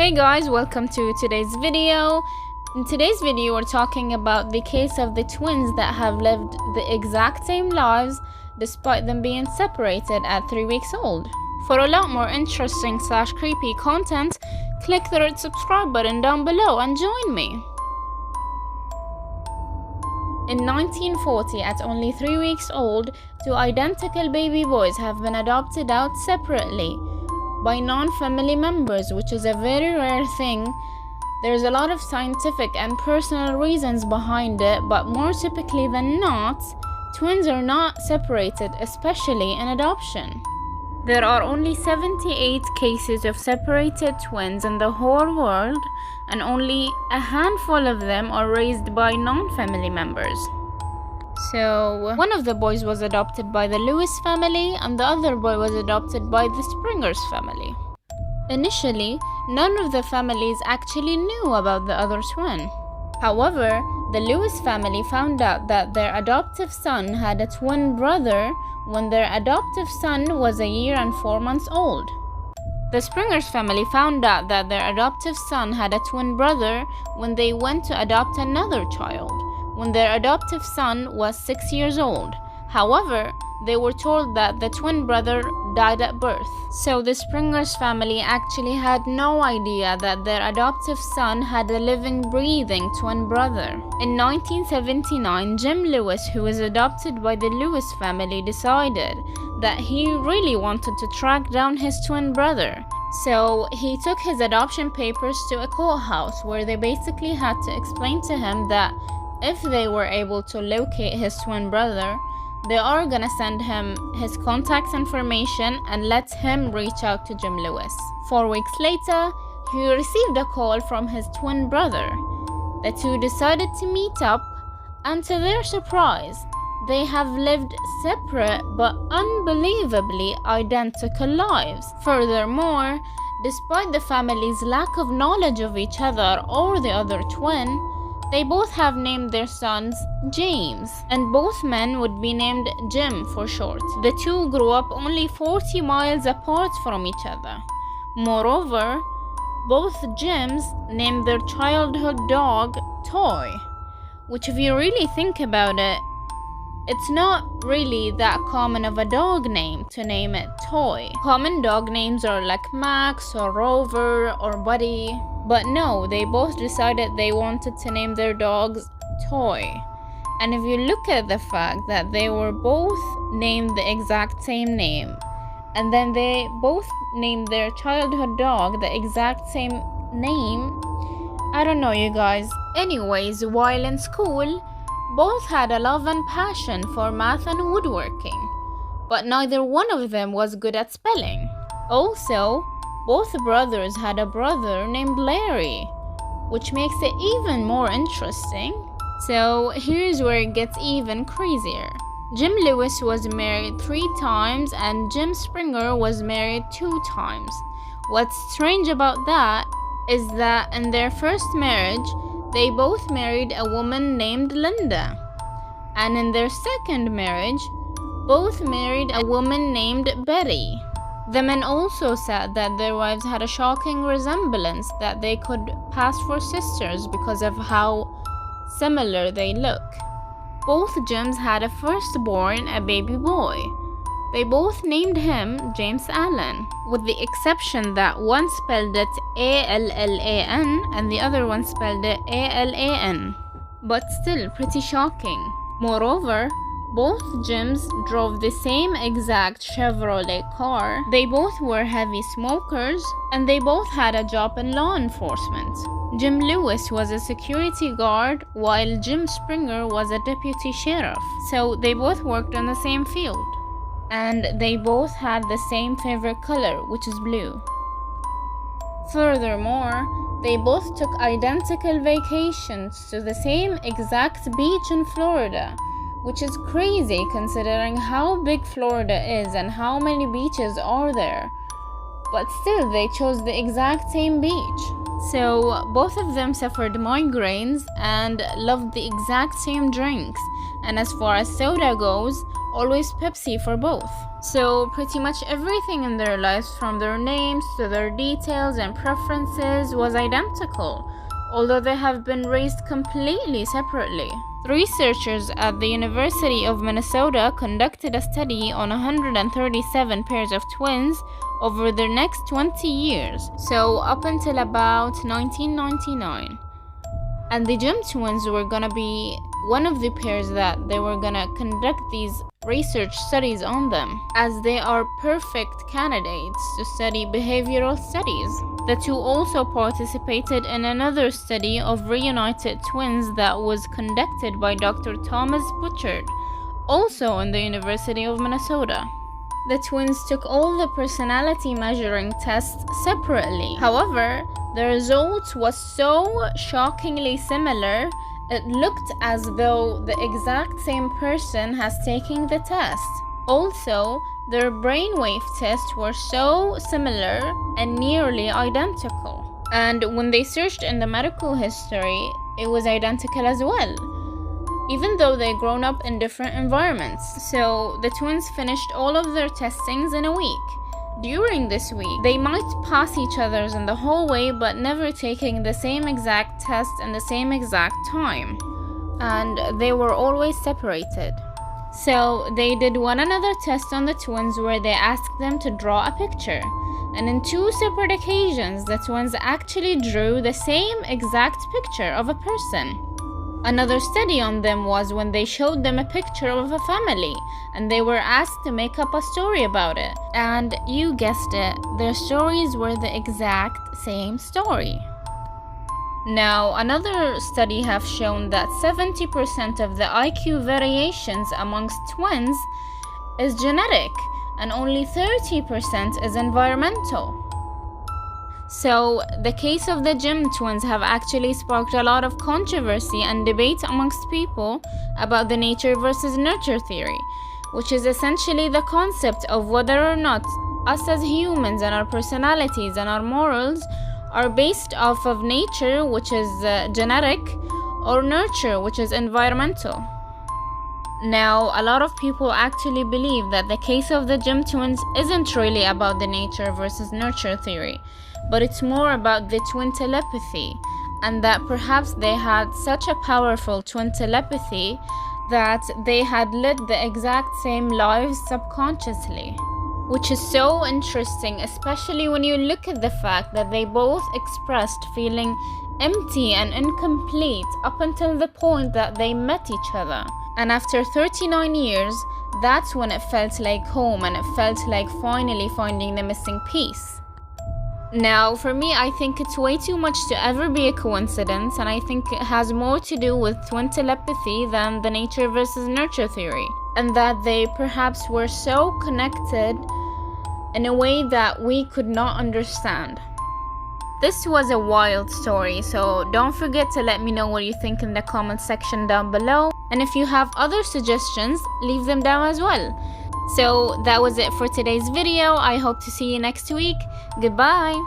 Hey guys, welcome to today's video. In today's video, we're talking about the case of the twins that have lived the exact same lives despite them being separated at 3 weeks old. For a lot more interesting / creepy content, click the red subscribe button down below and join me. In 1940, at only 3 weeks old, two identical baby boys have been adopted out separately by non-family members, which is a very rare thing. There's a lot of scientific and personal reasons behind it, but more typically than not, twins are not separated, especially in adoption. There are only 78 cases of separated twins in the whole world, and only a handful of them are raised by non-family members. So, one of the boys was adopted by the Lewis family, and the other boy was adopted by the Springers family. Initially, none of the families actually knew about the other twin. However, the Lewis family found out that their adoptive son had a twin brother when their adoptive son was 1 year and 4 months old. The Springers family found out that their adoptive son had a twin brother when they went to adopt another child, when their adoptive son was 6 years old. However, they were told that the twin brother died at birth. So the Springers family actually had no idea that their adoptive son had a living, breathing twin brother. In 1979, Jim Lewis, who was adopted by the Lewis family, decided that he really wanted to track down his twin brother. So he took his adoption papers to a courthouse where they basically had to explain to him that if they were able to locate his twin brother, they are gonna send him his contact information and let him reach out to Jim Lewis. 4 weeks later, he received a call from his twin brother. The two decided to meet up, and to their surprise, they have lived separate but unbelievably identical lives. Furthermore, despite the family's lack of knowledge of each other or the other twin, they both have named their sons James, and both men would be named Jim for short. The two grew up only 40 miles apart from each other. Moreover, both Jims named their childhood dog Toy, which, if you really think about it, it's not really that common of a dog name to name it Toy. Common dog names are like Max or Rover or Buddy. But no, they both decided they wanted to name their dogs Toy. And if you look at the fact that they were both named the exact same name, and then they both named their childhood dog the exact same name, I don't know, you guys. Anyways, while in school, both had a love and passion for math and woodworking, but neither one of them was good at spelling. Also, both brothers had a brother named Larry, which makes it even more interesting. So here's where it gets even crazier. Jim Lewis was married 3 times and Jim Springer was married 2 times. What's strange about that is that in their first marriage, they both married a woman named Linda. And in their second marriage, both married a woman named Betty. The men also said that their wives had a shocking resemblance, that they could pass for sisters because of how similar they look. Both Jims had a firstborn, a baby boy. They both named him James Allen, with the exception that one spelled it Allan and the other one spelled it Alan. But still pretty shocking. Moreover, both Jims drove the same exact Chevrolet car, they both were heavy smokers, and they both had a job in law enforcement. Jim Lewis was a security guard, while Jim Springer was a deputy sheriff, so they both worked on the same field. And they both had the same favorite color, which is blue. Furthermore, they both took identical vacations to the same exact beach in Florida, which is crazy considering how big Florida is and how many beaches are there. But still, they chose the exact same beach. So both of them suffered migraines and loved the exact same drinks. And as far as soda goes, always Pepsi for both. So pretty much everything in their lives, from their names to their details and preferences, was identical, although they have been raised completely separately. Researchers at the University of Minnesota conducted a study on 137 pairs of twins over the next 20 years, so up until about 1999. And the Jim twins were gonna be one of the pairs that they were gonna conduct these research studies on them, as they are perfect candidates to study behavioral studies. The two also participated in another study of reunited twins that was conducted by Dr. Thomas Butchert, also in the University of Minnesota. The twins took all the personality measuring tests separately. However, the result was so shockingly similar, it looked as though the exact same person has taken the test. Also, their brainwave tests were so similar and nearly identical. And when they searched in the medical history, it was identical as well, even though they grown up in different environments. So the twins finished all of their testings in a week. During this week, they might pass each other's in the hallway, but never taking the same exact test in the same exact time. And they were always separated. So they did one another test on the twins where they asked them to draw a picture. And in 2 separate occasions, the twins actually drew the same exact picture of a person. Another study on them was when they showed them a picture of a family and they were asked to make up a story about it. And you guessed it, their stories were the exact same story. Now, another study have shown that 70% of the IQ variations amongst twins is genetic and only 30% is environmental. So, the case of the Jim twins have actually sparked a lot of controversy and debate amongst people about the nature versus nurture theory, which is essentially the concept of whether or not us as humans and our personalities and our morals are based off of nature, which is genetic, or nurture, which is environmental. Now, a lot of people actually believe that the case of the Jim twins isn't really about the nature versus nurture theory, but it's more about the twin telepathy, and that perhaps they had such a powerful twin telepathy that they had lived the exact same lives subconsciously. Which is so interesting, especially when you look at the fact that they both expressed feeling empty and incomplete up until the point that they met each other. And after 39 years, that's when it felt like home and it felt like finally finding the missing piece. Now, for me, I think it's way too much to ever be a coincidence, and I think it has more to do with twin telepathy than the nature versus nurture theory, and that they perhaps were so connected in a way that we could not understand. This was a wild story, so don't forget to let me know what you think in the comment section down below, and if you have other suggestions, leave them down as well. So that was it for today's video. I hope to see you next week. Goodbye.